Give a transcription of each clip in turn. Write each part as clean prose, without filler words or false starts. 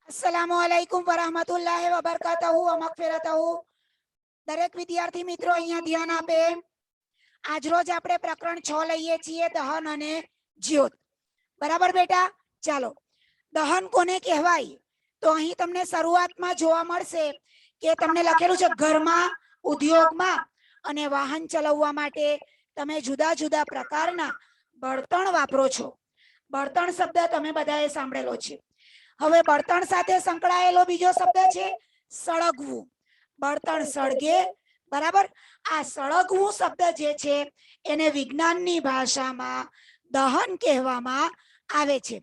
अस्सलामुअलैकुम वरहमतुल्लाहि वबरकातहू व मगफिरतहू। दरेक विद्यार्थी मित्रों अहींया ध्यान आपे। આજરોજ આપણે પ્રકરણ 6 લઈએ છીએ, દહન અને જ્યોત। બરાબર બેટા? ચાલો, દહન કોને કહેવાય? તો અહીં તમને શરૂઆતમાં જોવા મળશે કે તમને લખેલું છે ઘરમાં, ઉદ્યોગમાં અને વાહન ચલાવવા માટે તમે જુદા જુદા પ્રકારના બળતણ વાપરો છો। બળતણ શબ્દ તમે બધાએ સાંભળેલો છે। હવે બળતણ સાથે સંકળાયેલો બીજો શબ્દ છે સળગવું। બળતણ સળગે, બરાબર? આ સળગવું શબ્દ જે છે એને વિજ્ઞાનની ભાષામાં દહન કહેવામાં આવે છે।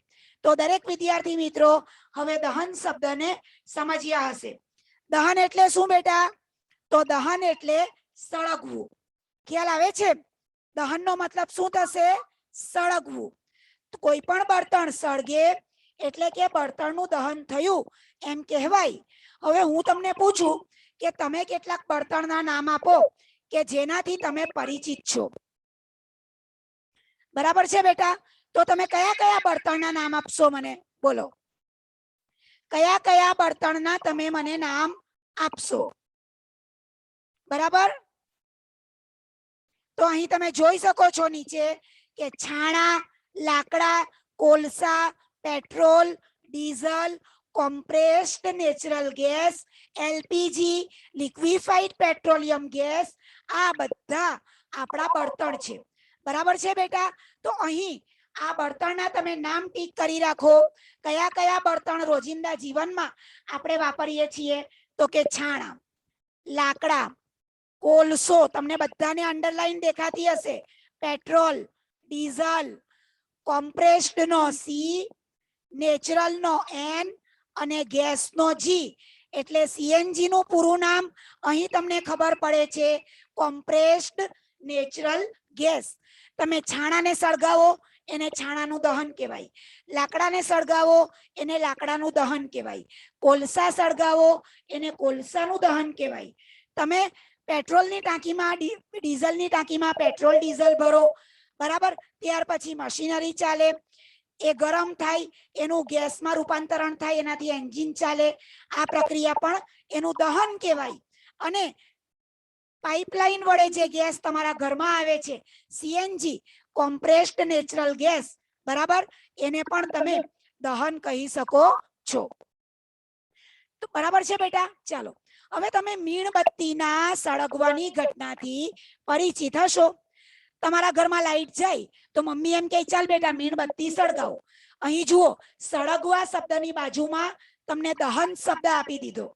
તો દરેક વિદ્યાર્થી મિત્રો હવે દહન શબ્દને સમજ્યા હશે। દહન એટલે શું બેટા? તો દહન એટલે સળગવું। ખ્યાલ આવે છે? દહનનો મતલબ શું થશે? સળગવું। કોઈ પણ બળતણ સળગે એટલે કે બળતણનું દહન થયું એમ કહેવાય। હવે હું તમને પૂછું કે તમે કેટલાક બળતણના નામ આપો કે જેનાથી તમે પરિચિત છો। બરાબર છે બેટા? તો તમે કયા કયા બળતણના નામ આપશો મને? બોલો, કયા કયા બળતણના તમે મને નામ આપશો? બરાબર? તો અહીં તમે જોઈ શકો છો નીચે કે છાણા, લાકડા, કોલસા, petrol, diesel, compressed natural gas, LPG, liquefied petroleum gas, આ બધા આપણા બળતણ છે। બરાબર છે બેટા? તો અહીં આ બળતણના તમે નામ ટીક કરી રાખો। કયા કયા બળતણ રોજિંદા જીવનમાં આપણે વાપરીએ છીએ? તો કે છાણા, લાકડા, કોલસો, તમને બધાને અંડરલાઈન દેખાતી હશે, પેટ્રોલ, ડીઝલ, કોમ્પ્રેસ્ડ નો સી, નેચરલ નો એન અને ગેસ નો જી, એટલે સીએનજી નું પૂરું નામ અહીં તમને ખબર પડે છે, કોમ્પ્રેસ્ડ નેચરલ ગેસ। તમે છાણાને સળગાવો એને છાણાનું દહન કહેવાય, લાકડાને સળગાવો એને લાકડાનું દહન કહેવાય, કોલસા સળગાવો એને કોલસાનું દહન કહેવાય। તમે પેટ્રોલની ટાંકીમાં, ડીઝલની ટાંકીમાં પેટ્રોલ ડીઝલ ભરો, બરાબર? ત્યાર પછી મશીનરી ચાલે, એ ગરમ થાય, એનું ગેસમાં રૂપાંતરણ થાય, એનાથી એન્જિન ચાલે, આ પ્રક્રિયા પણ એનું દહન કહેવાય। અને પાઇપલાઇન વડે જે ગેસ તમારા ઘરમાં આવે છે, સીએનજી, કોમ્પ્રેસ્ડ નેચરલ ગેસ, બરાબર, એને પણ તમે દહન કહી શકો છો। તો બરાબર છે બેટા? ચાલો, હવે તમે મીણબત્તીના સળગવાની ઘટનાથી પરિચિત હશો। તમારા ઘરમાં લાઈટ જાય તો મમ્મી એમ કહે, ચાલ બેટા મીણબત્તી સળગાવો। અહીં જુઓ, સળગવા શબ્દની બાજુમાં તમને દહન શબ્દ આપી દીધો,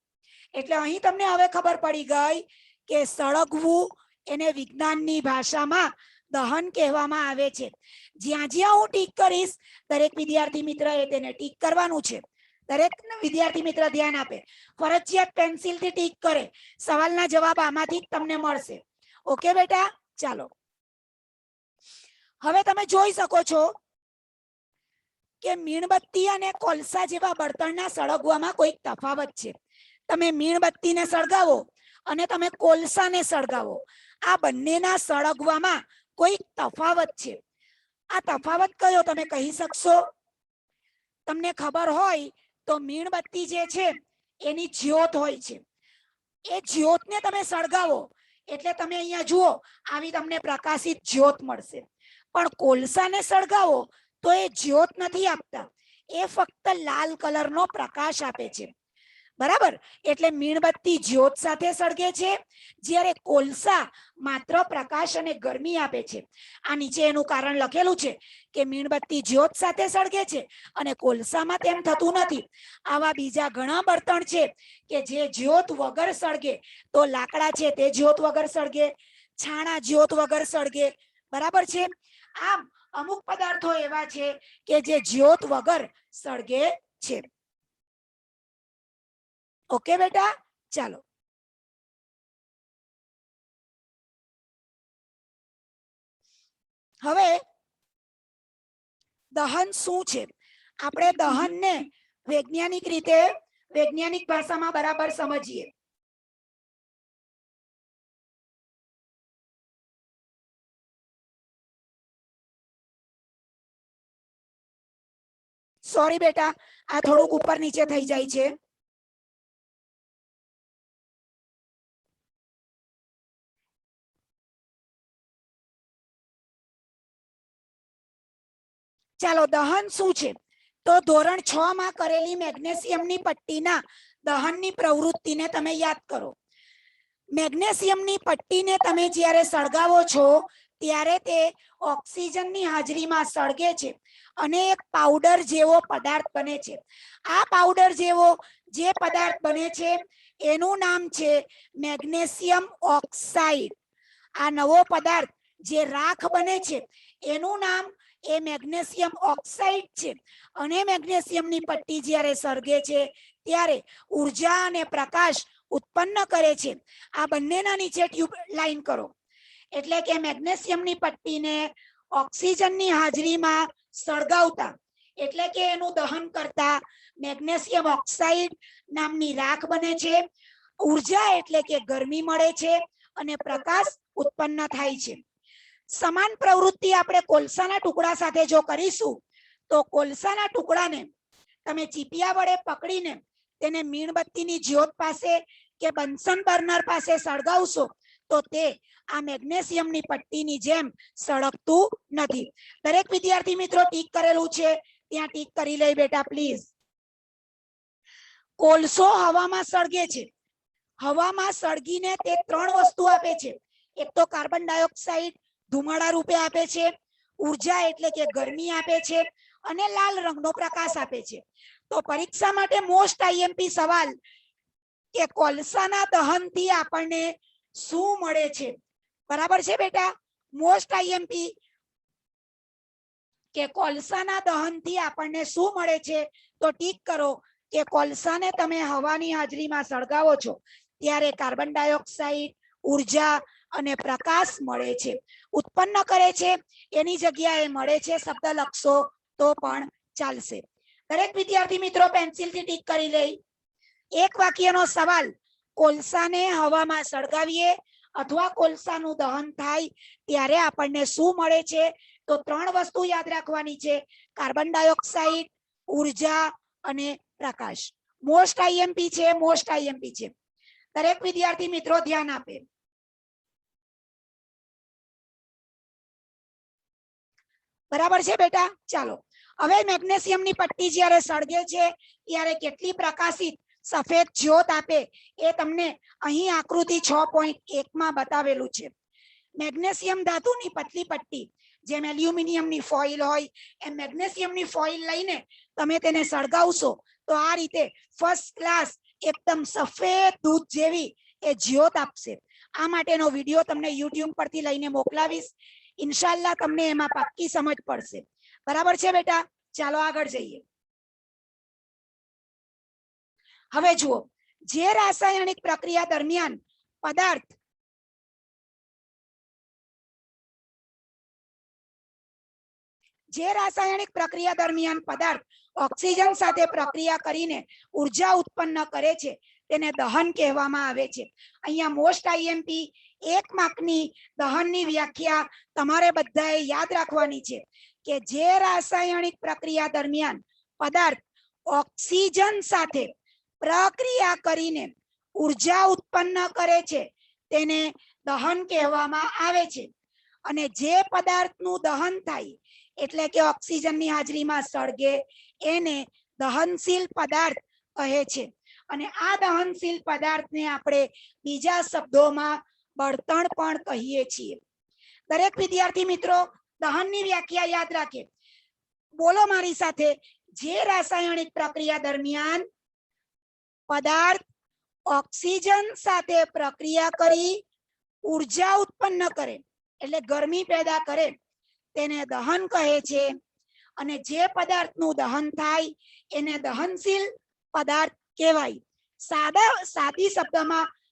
એટલે અહીં તમને હવે ખબર પડી ગઈ કે સળગવું એને વિજ્ઞાનની ભાષામાં દહન કહેવામાં આવે છે। જ્યાં જ્યાં હું ટીક કરીશ દરેક વિદ્યાર્થી મિત્રએ તેને ટીક કરવાનું છે। દરેક વિદ્યાર્થી મિત્ર ધ્યાન આપે, ફરજિયાત પેન્સિલથી ટીક કરે, સવાલના જવાબ આમાંથી તમને મળશે। ઓકે બેટા? ચાલો, હવે તમે જોઈ શકો છો કે મીણબત્તી અને કોલસા જેવા બળતણના સળગવામાં કોઈક તફાવત છે। તમે મીણબત્તીને સળગાવો અને તમે કોલસાને સળગાવો, આ બંનેના સળગવામાં કોઈક તફાવત છે। આ તફાવત કયો તમે કહી શકશો? તમને ખબર હોય તો મીણબત્તી જે છે એની જ્યોત હોય છે, એ જ્યોતને તમે સળગાવો એટલે તમે અહીંયા જુઓ આવી તમને પ્રકાશિત જ્યોત મળશે। પણ કોલસાને સળગાવો તો એ જ્યોત નથી આપતા, એ ફક્ત લાલ કલરનો પ્રકાશ આપે છે। બરાબર? એટલે મીણબત્તી જ્યોત સાથે સળગે છે, જ્યારે કોલસા માત્ર પ્રકાશ અને ગરમી આપે છે। આ નીચે એનું કારણ લખેલું છે કે મીણબત્તી જ્યોત સાથે સળગે છે અને કોલસામાં તેમ થતું નથી। આવા બીજા ઘણા બળતણ છે કે જે જ્યોત વગર સળગે, તો લાકડા છે તે જ્યોત વગર સળગે, છાણા જ્યોત વગર સળગે, બરાબર છે? આમ અમુક પદાર્થો એવા છે કે જે જ્યોત વગર સળગે છે। ઓકે બેટા? ચાલો, હવે દહન શું છે? આપણે દહનને વૈજ્ઞાનિક રીતે, વૈજ્ઞાનિક ભાષામાં બરાબર સમજીએ। સોરી બેટા, આ થોડુંક ઉપર નીચે થઈ જાય છે. ચાલો, દહન શું છે? તો ધોરણ 6 માં કરેલી મેગ્નેશિયમની પટ્ટીના દહનની પ્રવૃત્તિને તમે યાદ કરો. મેગ્નેશિયમની પટ્ટીને તમે જ્યારે સળગાવો છો ત્યારે તે ઓક્સિજનની હાજરીમાં સળગે છે અને એક પાવડર જેવો પદાર્થ બને છે. આ પાવડર જેવો જે પદાર્થ બને છે એનું નામ છે મેગ્નેશિયમ ઓક્સાઇડ. આ નવો પદાર્થ જે રાખ બને છે એનું નામ એ મેગ્નેશિયમ ઓક્સાઇડ છે. અને મેગ્નેશિયમની પટ્ટી જ્યારે સળગે છે ત્યારે ઉર્જા અને પ્રકાશ ઉત્પન્ન કરે છે. આ બંનેના નીચે ટ્યુબ લાઈન કરો. એટલે કે મેગ્નેશિયમની પટ્ટીને ઓક્સિજનની હાજરીમાં સળગાવતા એટલે કે એનું દહન કરતા મેગ્નેશિયમ ઓક્સાઇડ નામની રાખ બને છે. ઉર્જા એટલે કે ગરમી મળે છે અને પ્રકાશ ઉત્પન્ન થાય છે. સમાન પ્રવૃત્તિ આપણે કોલસાના ટુકડા સાથે જો કરીશું તો કોલસાના ટુકડાને તમે ચીપિયા વડે પકડીને તેને મીણબત્તીની જ્યોત પાસે કે બન્સન બર્નર પાસે સળગાવશો તો તે આ મેગ્નેશિયમની પટ્ટીની જેમ સળગતું નથી. દરેક વિદ્યાર્થી મિત્રો ટીક કરેલું છે ત્યાં ટીક કરી લઈ બેટા પ્લીઝ. કોલસો હવામાં સળગે છે. હવામાં સળગીને તે ત્રણ વસ્તુ આપે છે. એક તો કાર્બન ડાયોક્સાઇડ ધુમાડા રૂપે આપે છે, ઉર્જા એટલે કે ગરમી આપે છે અને લાલ રંગનો પ્રકાશ આપે છે. તો પરીક્ષા માટે મોસ્ટ આઈએમપી સવાલ કે કોલસાના દહનથી આપણને શું મળે છે? બરાબર છે બેટા? મોસ્ટ આઈએમપી કે કોલસાના દહનથી આપણને શું મળે છે? તો ટીક કરો કે કોલસાને તમે હવાની હાજરીમાં સળગાવો છો ત્યારે કાર્બન ડાયોક્સાઇડ, ઉર્જા અને પ્રકાશ મળે છે, ઉત્પન્ન કરે છે. એની જગ્યાએ મળે છે શબ્દ લખશો તો પણ ચાલશે. દરેક વિદ્યાર્થી મિત્રો પેન્સિલથી ટીક કરી લે. એક વાક્યનો સવાલ: કોલસાને હવામાં સળગાવીએ અથવા કોલસાનું દહન થાય ત્યારે આપણને શું મળે છે? તો ત્રણ વસ્તુ યાદ રાખવાની છે: કાર્બન ડાયોક્સાઇડ, ઉર્જા અને પ્રકાશ. મોસ્ટ આઈએમપી છે, મોસ્ટ આઈએમપી છે. દરેક વિદ્યાર્થી મિત્રો ધ્યાન આપે. બરાબર છે બેટા? ચાલો, હવે મેગ્નેશિયમની પટ્ટી જ્યારે સળગે છે ત્યારે કેટલી પ્રકાશિત સફેદ જ્યોત આપે એ તમને અહીં આકૃતિ 6.1 માં બતાવેલું છે. મેગ્નેશિયમ ધાતુની પતલી પટ્ટી, જેમ એલ્યુમિનિયમની ફોઇલ હોય એમ મેગ્નેશિયમની ફોઇલ લઈને તમે તેને સળગાવશો તો આ રીતે ફર્સ્ટ ક્લાસ એકદમ સફેદ દૂધ જેવી એ જ્યોત આપશે. આ માટેનો વિડીયો તમને યુટ્યુબ પરથી લઈને મોકલાવીશ. ઇન્શાલ્લાહ તમને એમાં પાક્કી સમજ પડશે. બરાબર છે બેટા? ચાલો આગળ જઈએ. હવે જુઓ, જે રાસાયણિક પ્રક્રિયા દરમિયાન પદાર્થ ઓક્સિજન સાથે પ્રક્રિયા કરીને ઉર્જા ઉત્પન્ન કરે છે તેને દહન કહેવામાં આવે છે. અહીંયા મોસ્ટ આઈએમપી 1 માર્કની દહનની વ્યાખ્યા તમારે બધાએ યાદ રાખવાની છે કે જે રાસાયણિક પ્રક્રિયા દરમિયાન પદાર્થ ઓક્સિજન સાથે પ્રક્રિયા કરીને ઉર્જા ઉત્પન્ન કરે છે તેને દહન કહેવામાં આવે છે. અને જે પદાર્થનું દહન થાય એટલે કે ઓક્સિજનની હાજરીમાં સળગે એને દહનશીલ પદાર્થ કહે છે. અને આ દહનશીલ પદાર્થને આપણે બીજા શબ્દોમાં બળતણ પણ કહીએ છીએ. દરેક વિદ્યાર્થી મિત્રો દહનની વ્યાખ્યા યાદ રાખે. બોલો મારી સાથે: જે રાસાયણિક પ્રક્રિયા દરમિયાન પદાર્થ ઓક્સિજન સાથે પ્રક્રિયા કરી ઉર્જા ઉત્પન્ન કરે એટલે ગરમી પેદા કરે તેને દહન કહે છે. અને જે પદાર્થનું દહન થાય એને દહનશીલ પદાર્થ કહેવાય.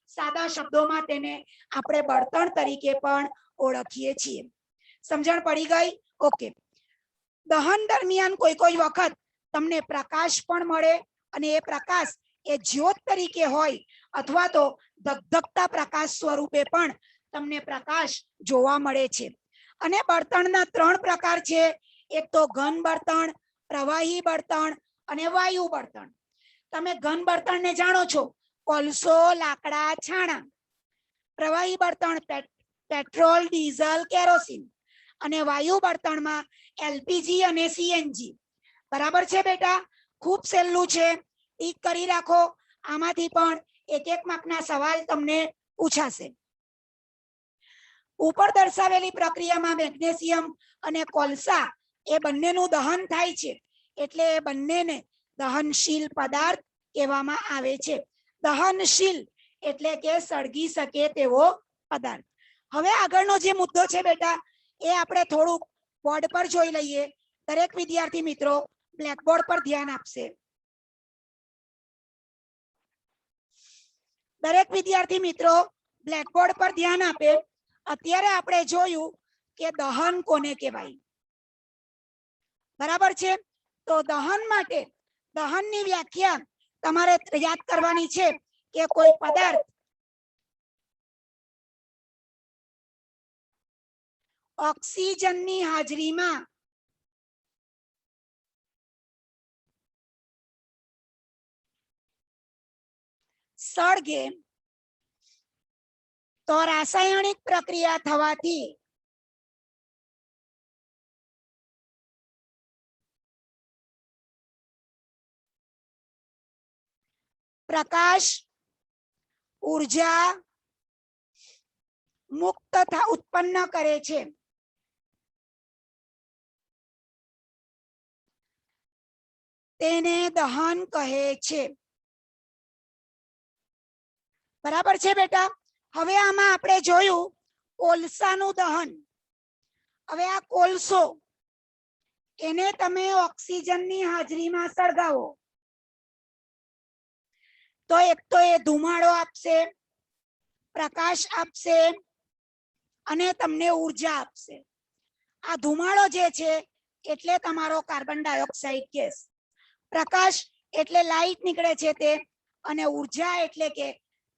સાદા શબ્દોમાં તેને આપણે બળતણ તરીકે પણ ઓળખીએ છીએ. સમજણ પડી ગઈ? ઓકે. દહન દરમિયાન કોઈ વખત તમને પ્રકાશ પણ મળે અને એ પ્રકાશ એ જ્યોત તરીકે હોય અથવા તો ધગધગતા પ્રકાશ સ્વરૂપે પણ તમને પ્રકાશ જોવા મળે છે. અને બળતણના 3 પ્રકાર છે. એક તો ઘન બળતણ, પ્રવાહી બળતણ અને વાયુ બળતણ. તમે ઘન બળતણને જાણો છો, કોલસો, લાકડા, છાણા. પ્રવાહી બળતણ પેટ્રોલ, ડીઝલ, કેરોસીન. અને વાયુ બળતણમાં એલપીજી અને સીએનજી. બરાબર છે બેટા? ખૂબ સહેલું છે, ટીક કરી રાખો. આમાંથી પણ એક એક માર્કના સવાલ તમને પૂછાશે. ઉપર દર્શાવેલી પ્રક્રિયામાં મેગ્નેશિયમ અને કોલસા એ બંનેનું દહન થાય છે, એટલે એ બંનેને દહનશીલ પદાર્થ કહેવામાં આવે છે. દહનશીલ એટલે કે સળગી શકે તેવો પદાર્થ. હવે આગળનો જે મુદ્દો છે બેટા, એ આપણે થોડુંક બોર્ડ પર જોઈ લઈએ. દરેક વિદ્યાર્થી મિત્રો બ્લેકબોર્ડ પર ધ્યાન આપશે. દરેક વિદ્યાર્થી મિત્રો બ્લેકબોર્ડ પર ધ્યાન આપે. અત્યારે આપણે જોયું કે દહન કોને કહેવાય. બરાબર છે? તો દહન માટે દહનની વ્યાખ્યા તમારે યાદ કરવાની છે કે કોઈ પદાર્થ ઓક્સિજનની હાજરીમાં સળગે તો રાસાયણિક પ્રક્રિયા થવાથી પ્રકાશ ઉર્જા મુક્ત ઉત્પન્ન કરે છે. તેને દહન કહે છે. બરાબર છે બેટા? હવે આમાં આપણે જોયું કોલસાનું દહન. હવે આ કોલસો એને તમે ઓક્સિજનની હાજરીમાં સળગાવો તો એક તો એ ધુમાડો આપશે, પ્રકાશ આપશે અને તમને ઉર્જા આપશે. આ ધુમાડો જે છે એટલે તમારો કાર્બન ડાયોક્સાઇડ ગેસ, પ્રકાશ એટલે લાઈટ નીકળે છે તે, અને ઉર્જા એટલે કે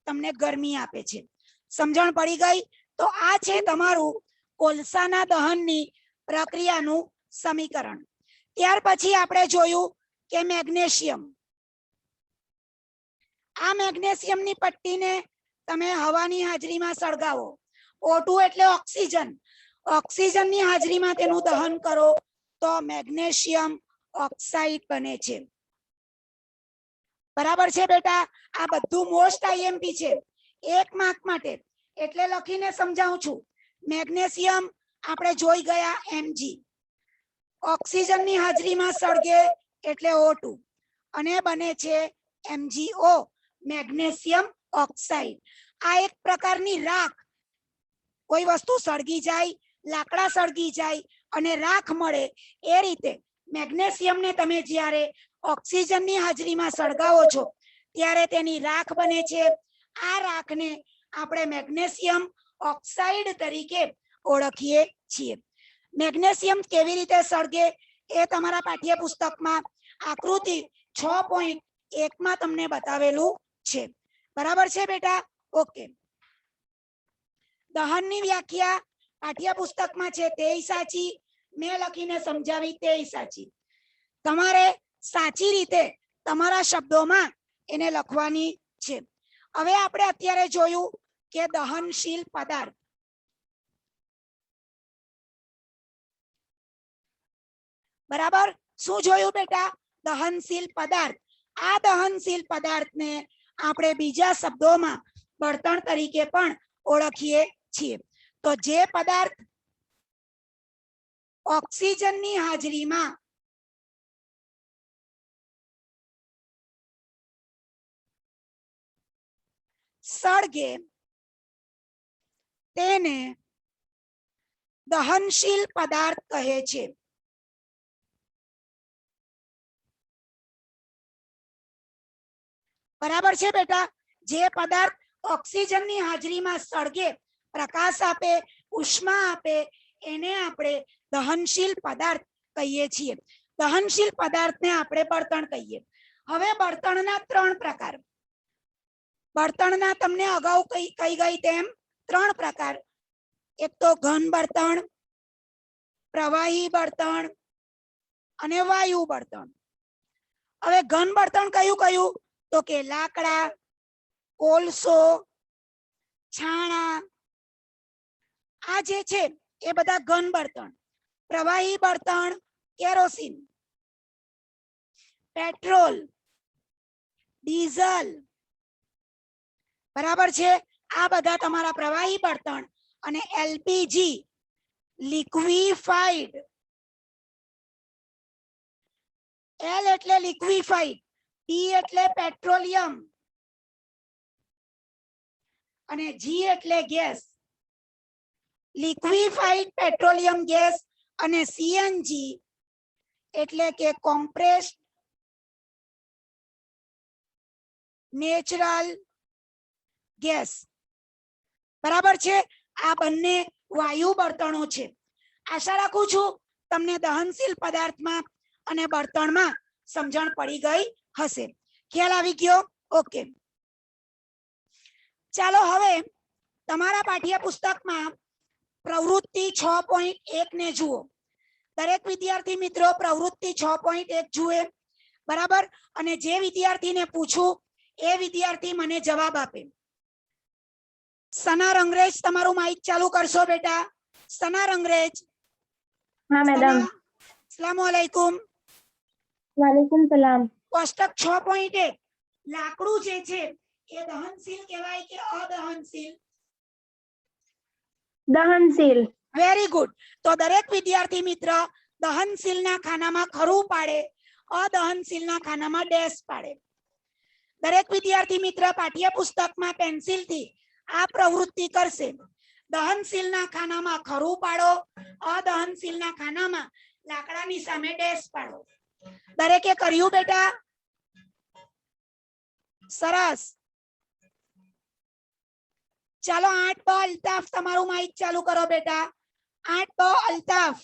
તમને ગરમી આપે છે. સમજણ પડી ગઈ? તો આ છે તમારું કોલસાના દહનની પ્રક્રિયાનું સમીકરણ. ત્યાર પછી આપણે જોયું કે મેગ્નેશિયમ. આ મેગ્નેશિયમની પટ્ટીને તમે હવાની હાજરીમાં સળગાવો. O2 એટલે ઓક્સિજન. ઓક્સિજનની હાજરીમાં તેનું દહન કરો તો મેગ્નેશિયમ ઓક્સાઇડ બને છે. બરાબર છે બેટા? આ બધું મોસ્ટ આઈએમપી છે, એક માર્ક માટે, એટલે લખીને સમજાવું છું. મેગ્નેશિયમ આપણે જોઈ ગયા Mg. ઓક્સિજનની હાજરીમાં સળગે એટલે O2 અને બને છે MgO, મેગ્નેશિયમ ઓક્સાઇડ. આ એક પ્રકારની રાખ. કોઈ વસ્તુ સળગી જાય, લાકડા સળગી જાય અને રાખ મળે, એ રીતે મેગ્નેશિયમને તમે જ્યારે ઓક્સિજનની હાજરીમાં સળગાવો છો ત્યારે તેની રાખ બને છે. આ રાખને આપણે મેગ્નેશિયમ ઓક્સાઇડ તરીકે ઓળખીએ છીએ. મેગ્નેશિયમ કેવી રીતે સળગે એ તમારા પાઠ્યપુસ્તકમાં આકૃતિ 6.1 માં તમને બતાવેલું છે. બરાબર છે બેટા? ઓકે. દહનની વ્યાખ્યા પાઠ્યપુસ્તકમાં છે તે સાચી, મેં લખીને સમજાવી તે સાચી. તમારે સાચી રીતે તમારા શબ્દોમાં એને લખવાની છે. હવે આપણે અત્યારે જોયું કે દહનશીલ પદાર્થ. બરાબર? શું જોયું બેટા? દહનશીલ પદાર્થ. આ દહનશીલ પદાર્થને આપણે બીજા શબ્દોમાં બળતણ તરીકે પણ ઓળખીએ છીએ. તો જે પદાર્થ ઓક્સિજનની હાજરીમાં સળગે તેને દહનશીલ પદાર્થ કહે છે. બરાબર છે બેટા? જે પદાર્થ ઓક્સિજનની હાજરીમાં સળગે, પ્રકાશ આપે, ઉષ્મા આપે, એને આપણે દહનશીલ પદાર્થ કહીએ છીએ. દહનશીલ પદાર્થને આપણે બળતણ કહીએ. હવે બળતણના 3 પ્રકાર. બળતણના તમને અગાઉ કહી ગઈ તેમ 3 પ્રકાર. એક તો ઘન બળતણ, પ્રવાહી બળતણ અને વાયુ બળતણ. હવે ઘન બળતણ કયું કયું? તો કે લાકડા, કોલસો, છાણા, આ જે છે એ બધા ઘન બળતણ. પ્રવાહી બળતણ કેરોસીન, પેટ્રોલ, ડીઝલ, બરાબર છે. આ બધા તમારા પ્રવાહી બળતણ. અને એલપીજી લિક્વિફાઈડ, એલ એટલે લિક્વિફાઈડ, પી એટલે પેટ્રોલિયમ અને જી એટલે ગેસ. લિક્વિફાઈડ પેટ્રોલિયમ ગેસ અને સીએનજી એટલે કે કોમ્પ્રેસ્ડ નેચરલ ગેસ. બરાબર છે. આ બંને વાયુ બળતણો છે. આશા રાખું છું તમને દહનશીલ પદાર્થમાં અને બળતણમાં સમજણ પડી ગઈ હશે. ખ્યાલ આવી ગયો? ઓકે. ચાલો હવે તમારા પાઠ્યપુસ્તકમાં પ્રવૃત્તિ 6.1 ને જુઓ. દરેક વિદ્યાર્થી મિત્રો પ્રવૃત્તિ 6.1 જુએ. બરાબર. અને જે વિદ્યાર્થીને પૂછું એ વિદ્યાર્થી મને જવાબ આપે. સના રંગરેજ તમારું માઇક ચાલુ કરશો બેટા? સના રંગરેજ. हाँ मैडम। अस्सलाम वालेकुम. वालेकुम सलाम। કોષ્ટક 6.1 લાકડું જે છે એ દહનશીલ કહેવાય કે અદહનશીલ? दहनशील। Very good. તો દરેક વિદ્યાર્થી મિત્ર દહનશીલના ખાનામાં ખરું પાડે, અદહનશીલના ખાનામાં ડેશ પાડે. દરેક વિદ્યાર્થી મિત્ર પાઠ્યપુસ્તકમાં પેન્સિલથી આ પ્રવૃત્તિ કરશે. દહનશીલના ખાનામાં ખરું પાડો, અદહનશીલના ખાનામાં લાકડાની સામે ડેશ પાડો. દરેકે કર્યું બેટા? સરસ. ચાલો 8 બ અલ્તાફ તમારું માઇક ચાલુ કરો બેટા. 8 બ અલ્તાફ.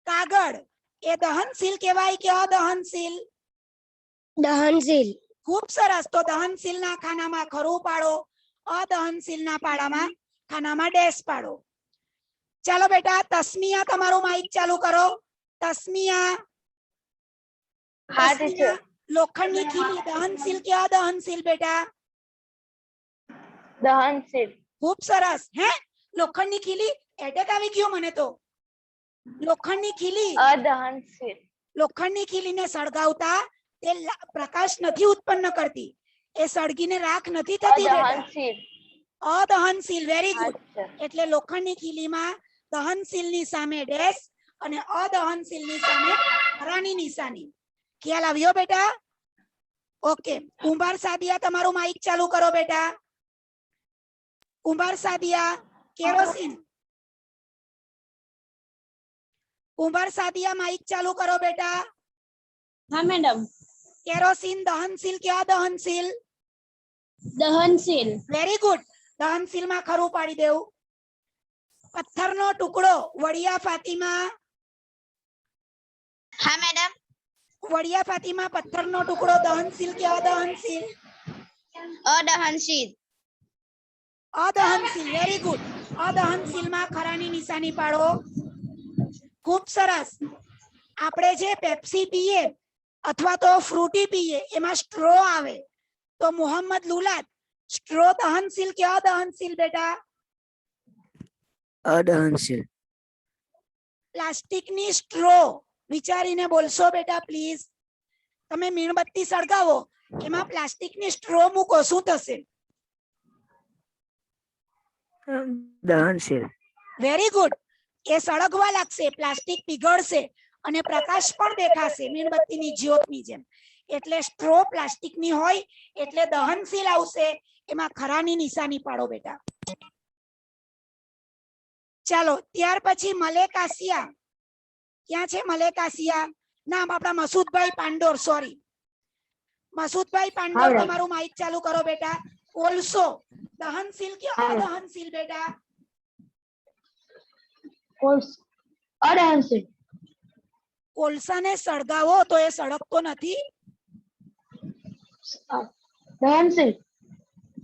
કાગળ એ દહનશીલ કહેવાય કે અદહનશીલ? दहनशील। ખૂબ સરસ. તો દહનશીલના ખાનામાં ખરું પાડો, અદહનશીલના પાડામાં ખાનામાં ડેશ પાડો. ચાલો બેટા તસ્મિયા તમારું માઇક ચાલુ કરો. તસ્મિયા. हाँ તસ્મિયા, લોખંડની ખીલી દહનશીલ કે અદહનશીલ બેટા? दहनशील। ખૂબ સરસ. હે લોખંડની ખીલી એટેક આવી ગયો મને તો. લોખંડની ખીલી, अदहनशील। લોખંડની ખીલીને સળગાવતા તે પ્રકાશ નથી ઉત્પન્ન કરતી, એ સળગીને રાખ નથી થતી બેટા. अदहनशील। અદહનશીલ. Very good. अच्छा। એટલે લોખંડની ખીલીમાં દહનશીલની સામે ડેશ અને અદહનશીલની સામે હરાની નિશાની. ખ્યાલ આવ્યો બેટા? ઓકે. કુંભાર સાદિયા તમારું માઇક ચાલુ કરો બેટા. કુંભાર સાદિયા. કેરોસીન. કુંભાર સાદિયા માઇક ચાલુ કરો બેટા. हाँ मैडम। કેરોસીન દહનશીલ કે અદહનશીલ? दहनशील। Very good. દહનશીલમાં ખરું પાડી દેવું. પથ્થરનો ટુકડો વડિયા ફાતિમા. हाँ मैडम। વડિયા ફાતિમા પથ્થરનો ટુકડો દહનશીલ કે અદહનશીલ? अदहनशील। અદહનશીલ. Very good. અદહનશીલમાં ખરાની નિશાની પાડો. ખૂબ સરસ. આપણે જે પેપ્સી પીએ અથવા તો ફ્રૂટી પીએ એમાં સ્ટ્રો આવે, તો મોહમ્મદ લુલાત સ્ટ્રો દહનશીલ કે અદહનશીલ બેટા? અદહનશીલ. પ્લાસ્ટિકની સ્ટ્રો વિચારીને બોલશો બેટા પ્લીઝ. તમે મીણબત્તી સળગાવો એમાં પ્લાસ્ટિકની સ્ટ્રો મૂકો, શું થશે? દહનશીલ. Very good. એ સળગવા લાગશે, પ્લાસ્ટિક પીગળશે અને પ્રકાશ પણ દેખાશે મીણબત્તીની જ્યોતની જેમ. એટલે સ્ટ્રો પ્લાસ્ટિકની હોય એટલે દહનશીલ આવશે. એમાં ખરાની નિશાની પાડો બેટા. ચાલો ત્યાર પછી મલેક આસિયા. ક્યાં છે મલેક આસિયા? નામ આપણા મસૂદભાઈ પાંડોર. સોરી, મસૂદભાઈ પાંડોર તમારું માઇક ચાલુ કરો બેટા. કોલસો દહનશીલ કે અદહનશીલ બેટા? अदहनशील। કોલસાને સળગાવો તો એ સળગતો નથી? दहनशील।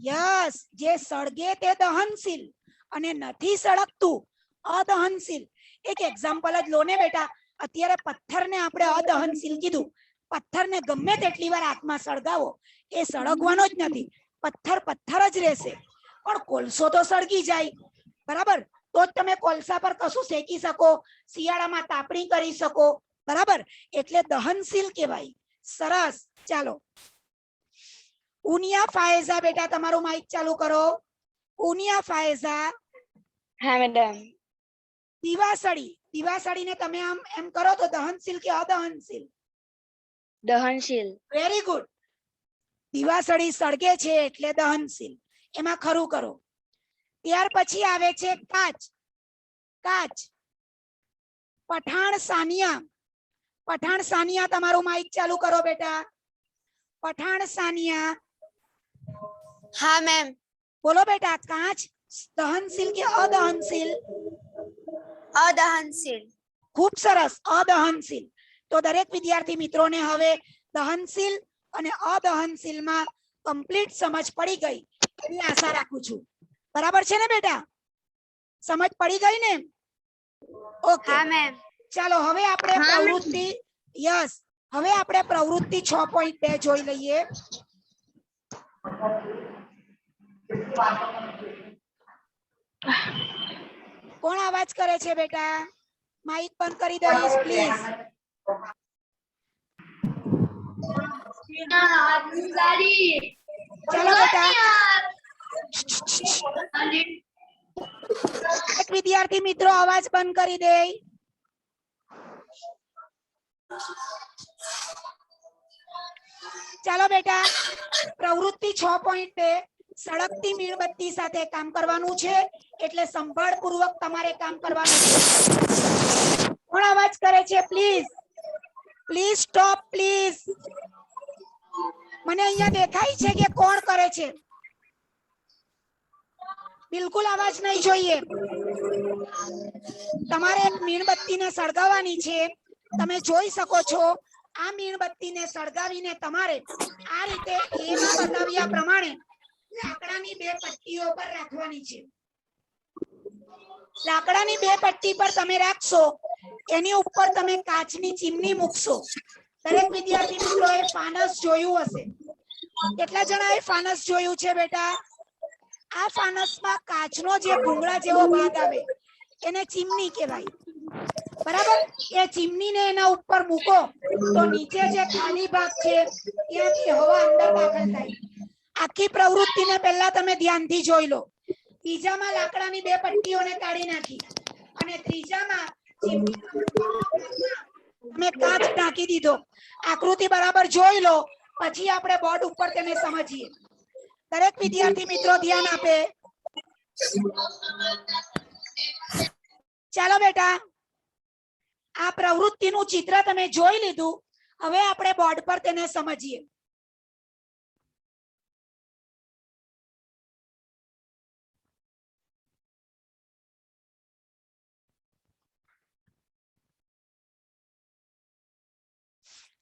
યસ. જે સળગે તે દહનશીલ અને નથી સળગતું અદહનશીલ. એક એક્ઝામ્પલ જ લો ને બેટા. અત્યારે પથ્થરને આપણે અદહનશીલ કીધું. પથ્થરને ગમે તેટલી વાર હાથમાં સળગાવો એ સળગવાનો જ નથી, પથ્થર પથ્થર જ રહેશે. પણ કોલસો તો સળગી જાય, બરાબર? તો જ તમે કોલસા પર કશું શેકી શકો, શિયાળામાં તાપણી કરી શકો, બરાબર? એટલે દહનશીલ કહેવાય. સરસ. ચાલો, ઉનિયા ફાયઝા, બેટા તમારું માઇક ચાલુ કરો. ઉનિયા ફાયઝા. હા મેડમ. દિવાસળી, દિવાસળીને તમે આમ એમ કરો તો દહનશીલ કે અદહનશીલ? દહનશીલ. Very good. દિવાસળી સળગે છે એટલે દહનશીલ, એમાં ખરું કરો. ત્યાર પછી આવે છે કાચ. કાચ. પઠાણ સાનિયા. પઠાણ સાનિયા તમારું માઇક ચાલુ કરો બેટા. પઠાણ સાનિયા. હા મેમ. બોલો બેટા, કાચ દહનશીલ કે અદહનશીલ? અદહનશીલ. ખૂબ સરસ, અદહનશીલ. તો દરેક વિદ્યાર્થી મિત્રોને હવે દહનશીલ અને અદહનશીલમાં કમ્પ્લીટ સમજ પડી ગઈ એવી આશા રાખું છું. બરાબર છે ને બેટા? સમજ પડી ગઈ ને? ઓકે. હા મેમ. ચાલો હવે આપણે પ્રવૃત્તિ, યસ, હવે આપણે પ્રવૃત્તિ 6.2 જોઈ લઈએ. કોણ અવાજ કરે છે બેટા? માઇક બંધ કરી દઈશ પ્લીઝ. ચાલો બેટા, એક વિદ્યાર્થી મિત્રો અવાજ બંધ કરી દે. ચાલો બેટા, પ્રવૃત્તિ 6.2 સળગતી મીણબત્તી સાથે કામ કરવાનું છે, એટલે સંભાળપૂર્વક તમારે કામ કરવાનું છે. કોણ અવાજ કરે છે? Please please stop please. મને અહીંયા દેખાય છે કે કોણ કરે છે. બિલકુલ અવાજ નહીં જોઈએ. તમારે એક મીણબત્તીને સળગાવવાની છે. તમે જોઈ શકો છો આ મીણબત્તીને સળગાવીને તમારે આ રીતે એમાં બતાવ્યા પ્રમાણે લાકડાની બે પટ્ટીઓ પર રાખવાની છે. લાકડાની બે પટ્ટી પર તમે રાખશો, એની ઉપર તમે કાચની ચીમની મૂકશો. દરેક વિદ્યાર્થી મિત્રોએ ફાનસ જોયું હશે. કેટલા જણાએ ફાનસ જોયું છે બેટા? આ ફાનસમાં કાચનો જે ભૂંગળા જેવો ભાગ આવે એને ચીમની કહેવાય, બરાબર? એ ચીમનીને એના ઉપર મૂકો તો નીચે જે ખાલી ભાગ છે ત્યાંથી હવા અંદર દાખલ થાય. આખી પ્રવૃત્તિને પહેલા તમે ધ્યાનથી જોઈ લો. બીજામાં લાકડાની બે પટ્ટીઓને કાઢી નાખી અને ત્રીજામાં તમે કાચ ઢાંકી દીધો. આકૃતિ બરાબર જોઈ લો, પછી આપણે બોર્ડ ઉપર તેને સમજીએ. દરેક વિદ્યાર્થી મિત્રો ધ્યાન આપે. ચાલો બેટા, આ પ્રવૃત્તિનું ચિત્ર તમે જોઈ લીધું. હવે આપણે બોર્ડ પર તેને સમજીએ.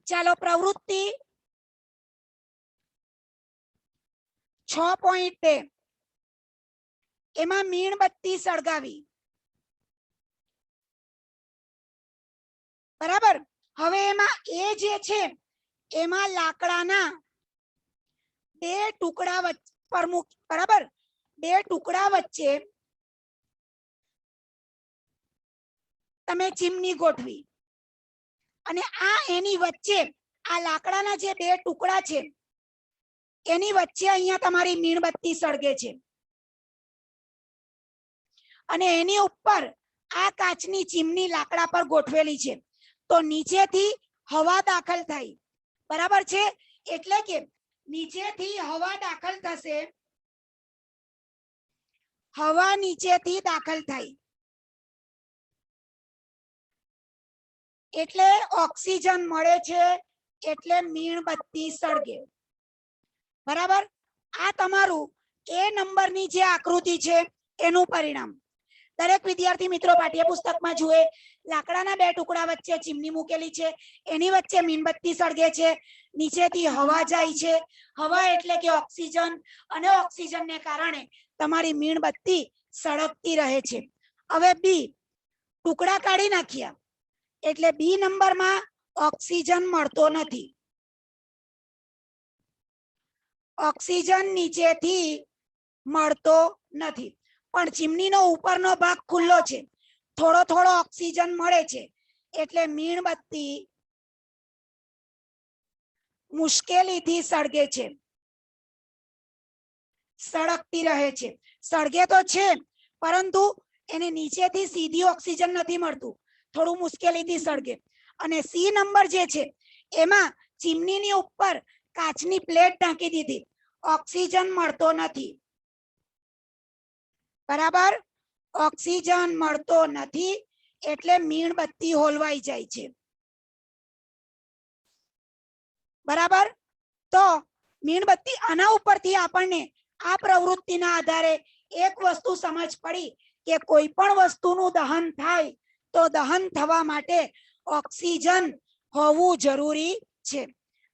ચાલો, પ્રવૃત્તિ 6.2 એમાં મીણબત્તી સળગાવી, બરાબર? હવે એમાં એ જે છે એમાં લાકડાના બે ટુકડા પર બરાબર, બે ટુકડા વચ્ચે તમે ચીમની ગોઠવી અને આ એની વચ્ચે આ લાકડાના જે બે ટુકડા છે એની વચ્ચે અહીંયા તમારી મીણબત્તી સળગે છે અને એની ઉપર આ કાચની ચીમની લાકડા પર ગોઠવેલી છે. તો નીચેથી હવા દાખલ થાય, બરાબર છે? એટલે કે નીચેથી હવા દાખલ થશે, હવા નીચેથી દાખલ થાય એટલે ઓક્સિજન મળે છે, એટલે મીણબત્તી સળગે, બરાબર? આ તમારું એ નંબરની જે આકૃતિ છે એનું પરિણામ. દરેક વિદ્યાર્થી મિત્રો પાઠ્યપુસ્તકમાં જુએ, લાકડાના બે ટુકડા વચ્ચે ચીમની મૂકેલી છે, એની વચ્ચે મીણબત્તી સળગે છે, નીચેથી હવા જાય છે. હવા એટલે કે ઓક્સિજન, અને ઓક્સિજનને કારણે તમારી મીણબત્તી સળગતી રહે છે. હવે બી ટુકડા કાઢી નાખ્યા, એટલે બી નંબરમાં ઓક્સિજન મળતો નથી. ઓક્સિજન નીચેથી મળતો નથી, પણ ચીમનીનો ઉપરનો ભાગ ખુલ્લો છે, થોડો થોડો ઓક્સિજન મળે છે, એટલે મીણબત્તી મુશ્કેલીથી સળગે છે, સળગતી રહે છે. સળગે તો છે, પરંતુ એને નીચેથી સીધી ઓક્સિજન નથી મળતું, થોડું મુશ્કેલીથી સળગે. અને સી નંબર જે છે એમાં ચીમનીની ઉપર કાચની પ્લેટ ઢાંકી દીધી, ઓક્સિજન મળતો નથી. બરાબર, ઓક્સિજન મળતો નથી એટલે મીણબત્તી હોલવાઈ જાય છે. બરાબર, તો મીણબત્તી આના ઉપરથી આપણને આ પ્રવૃત્તિના આધારે એક વસ્તુ સમજ પડી કે કોઈ પણ વસ્તુનું દહન થાય તો દહન થવા માટે ઓક્સિજન હોવું જરૂરી છે.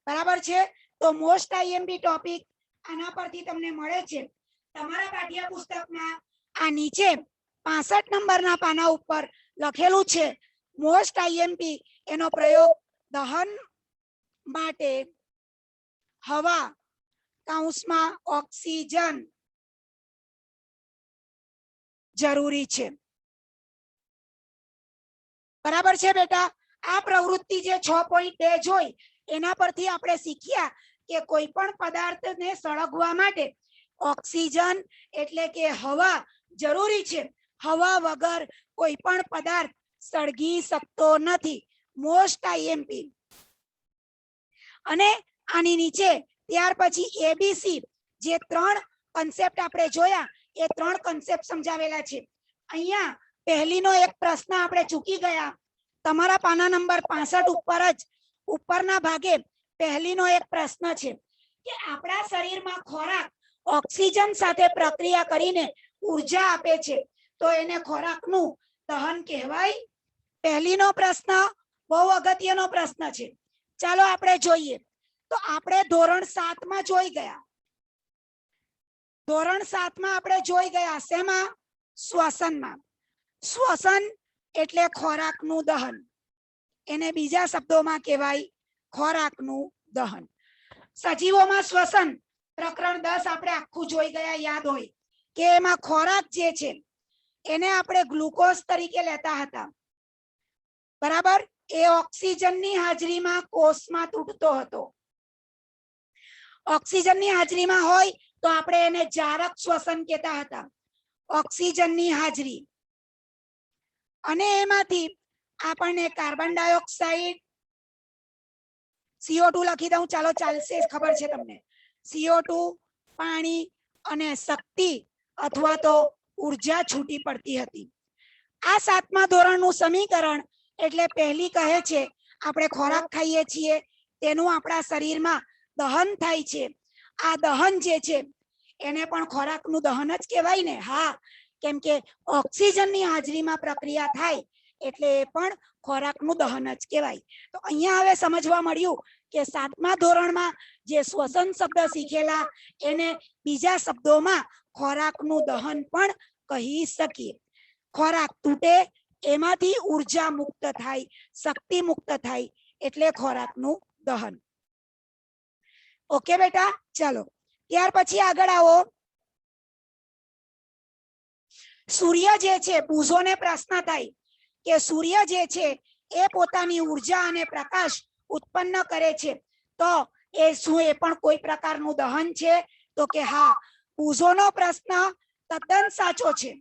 બરાબર છે, તો મોસ્ટ આઈએમપી ટોપિક આના પરથી તમને મળે છે. તમારા પાઠ્યપુસ્તકમાં આ નીચે 65 નંબરના પાના ઉપર લખેલું છે મોસ્ટ આઈએમપી. એનો પ્રયોગ દહન માટે હવા કૌંસમાં ઓક્સિજન જરૂરી છે. બરાબર છે બેટા, આ પ્રવૃત્તિ જે 6.2 જોઈ એના પરથી આપણે શીખ્યા કે કોઈ પણ પદાર્થને સળગવા માટે ઓક્સિજન એટલે કે હવા જરૂરી છે. હવા વગર કોઈ પણ પદાર્થ સળગી શકતો નથી. Most IMP. અને આની નીચે ત્યાર પછી એબીસી જે 3 કન્સેપ્ટ આપણે જોયા એ 3 કન્સેપ્ટ સમજાવેલા છે. અહીંયા પહેલીનો એક પ્રશ્ન આપણે ચૂકી ગયા. તમારા પાના નંબર 65 ઉપર જ ઉપરના ભાગે પહેલીનો એક પ્રશ્ન છે કે આપણા શરીરમાં ખોરાક ઓક્સિજન સાથે પ્રક્રિયા કરીને ઉર્જા આપે છે, તો એને ખોરાકનું દહન કહેવાય? પહેલીનો પ્રશ્ન બહુ અગત્યનો પ્રશ્ન છે. ચાલો આપણે જોઈએ. તો આપણે ધોરણ 7 માં જોઈ ગયા. ધોરણ 7 માં આપણે જોઈ ગયા શેમાં? શ્વસનમાં. શ્વસન એટલે ખોરાકનું દહન. એને બીજા શબ્દોમાં કહેવાય ખોરાકનું દહન. સજીવોમાં શ્વસન પ્રકરણ 10 આપણે આખું જોઈ ગયા, યાદ હોય કે એમાં ખોરાક જે છે એને આપણે ગ્લુકોઝ તરીકે લેતા હતા. બરાબર, એ ઓક્સિજનની હાજરીમાં કોષમાં તૂટતો હતો. ઓક્સિજનની હાજરીમાં હોય તો આપણે એને જારક શ્વસન કહેતા હતા, ઓક્સિજનની હાજરી. અને એમાંથી આપણને કાર્બન ડાયોક્સાઇડ, CO2 લખી દઉં, ચાલો ચાલશે, ખબર છે તમને. CO2, પાણી અને શક્તિ અથવા તો ઉર્જા છૂટી પડતી હતી. આ 7મા ધોરણનું સમીકરણ એટલે પહેલી કહે છે આપણે ખોરાક ખાઈએ છીએ તેનું આપણા શરીરમાં દહન થાય છે. આ દહન જે છે એને પણ ખોરાકનું દહન જ કહેવાય ને? હા, કેમ કે ઓક્સિજનની હાજરીમાં પ્રક્રિયા થાય એટલે એ પણ ખોરાકનું દહન જ કહેવાય. તો અહીંયા હવે સમજવા મળ્યું કે 7મા ધોરણમાં જે શ્વસન શબ્દ શીખેલા એને બીજા શબ્દોમાં ખોરાકનું દહન પણ કહી શકીએ. ખોરાક તૂટે એમાંથી ઉર્જા મુક્ત થાય, શક્તિ મુક્ત થાય એટલે ખોરાકનું દહન. ઓકે બેટા, ચાલો ત્યાર પછી આગળ આવો. સૂર્ય જે છે, પૂછોને પ્રશ્ન થાય કે સૂર્ય જે છે એ પોતાની ઉર્જા અને પ્રકાશ ઉત્પન્ન કરે છે, તો એ શું એ પણ કોઈ પ્રકારનું દહન છે? તો કે હા, પૂછોનો પ્રશ્ન તદ્દન સાચો છે.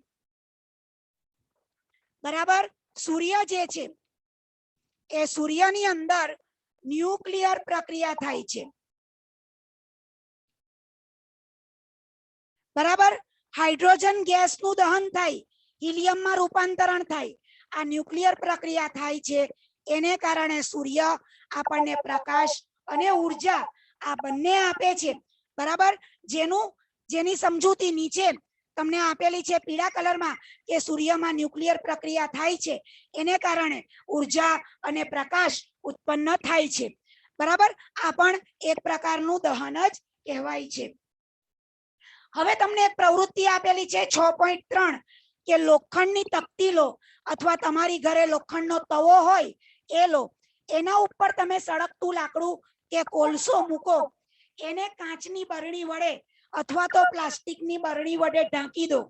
બરાબર, સૂર્ય જે છે એ સૂર્યની અંદર ન્યુક્લિયર પ્રક્રિયા થાય છે. બરાબર, હાઇડ્રોજન ગેસનું દહન થાય, હિલિયમમાં રૂપાંતરણ થાય. આ ન્યુક્લિયર પ્રક્રિયા થાય છે, એને કારણે સૂર્ય આપણને પ્રકાશ અને ઉર્જા આ બંને આપે છે. બરાબર, જેની સમજૂતી નીચે તમને આપેલી છે પીળા કલરમાં કે સૂર્યમાં ન્યુક્લિયર પ્રક્રિયા થાય છે, એને કારણે ઉર્જા અને પ્રકાશ ઉત્પન્ન થાય છે. બરાબર, આ પણ એક પ્રકારનું દહન જ કહેવાય છે. હવે તમને એક પ્રવૃત્તિ આપેલી છે 6.3 કે લોખંડની તકતી લો અથવા તમારી ઘરે લોખંડનો તવો હોય એ લો, એના ઉપર તમે સળગતું લાકડું કે કોલસો મૂકો, એને કાચની બરણી વડે અથવા તો પ્લાસ્ટિકની બરણી વડે ઢાંકી દો.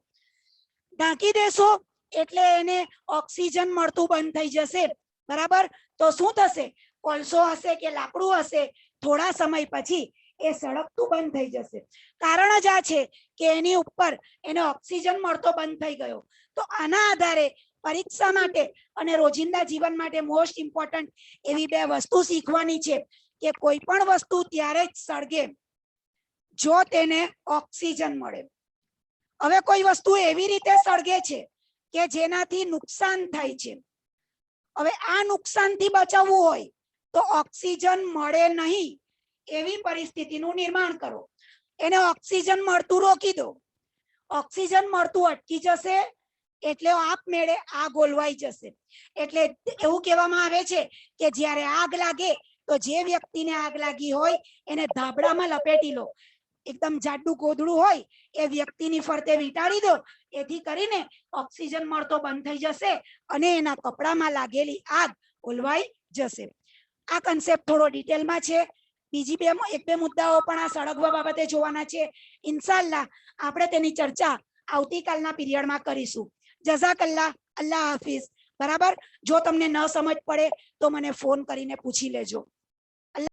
ઢાંકી દેશો એટલે એને ઓક્સિજન મળતું બંધ થઈ જશે. બરાબર? તો શું થશે? કોલસો હશે કે લાકડું હશે, થોડા સમય પછી એ સળગતું બંધ થઈ જશે. કારણ જ આ છે કે એની ઉપર એને ઓક્સિજન મળતો બંધ થઈ ગયો. તો આના આધારે પરીક્ષા માટે અને રોજિંદા જીવન માટે મોસ્ટ ઇમ્પોર્ટન્ટ એવી બે વસ્તુ શીખવાની છે કે કોઈ પણ વસ્તુ ત્યારે જ સળગે જો તેને ઓક્સિજન મળે. હવે કોઈ વસ્તુ એવી રીતે સળગે છે કે જેનાથી નુકસાન થાય છે. હવે આ નુકસાનથી બચાવવું હોય તો ઓક્સિજન મળે નહીં એવી પરિસ્થિતિનું નિર્માણ કરો. એને ઓક્સિજન મળતું રોકી દો. ઓક્સિજન મળતું અટકી જશે એટલે આપમેળે આગ ઓલવાઈ જશે. એટલે એવું કહેવામાં આવે છે કે જ્યારે આગ લાગે તો જે વ્યક્તિને આગ લાગી હોય એને ધાબળામાં લપેટી લો. એકદમ જાડું ગોદડું હોય એ વ્યક્તિની ફરતે વીંટાળી દો, એથી કરીને ઓક્સિજન મળતો બંધ થઈ જશે અને એના કપડામાં લાગેલી આગ ઓલવાઈ જશે. આ કન્સેપ્ટ થોડો ડિટેલમાં છે. બીજી એક બે મુદ્દાઓ પણ આ સળગવા બાબતે જોવાના છે. ઇન્શાલ્લાહ આપણે તેની ચર્ચા આવતીકાલના પીરિયડમાં કરીશું. જઝાકલ્લાહ, અલ્લાહ હાફિઝ. બરાબર? જો તમને ન સમજ પડે તો મને ફોન કરીને પૂછી લેજો.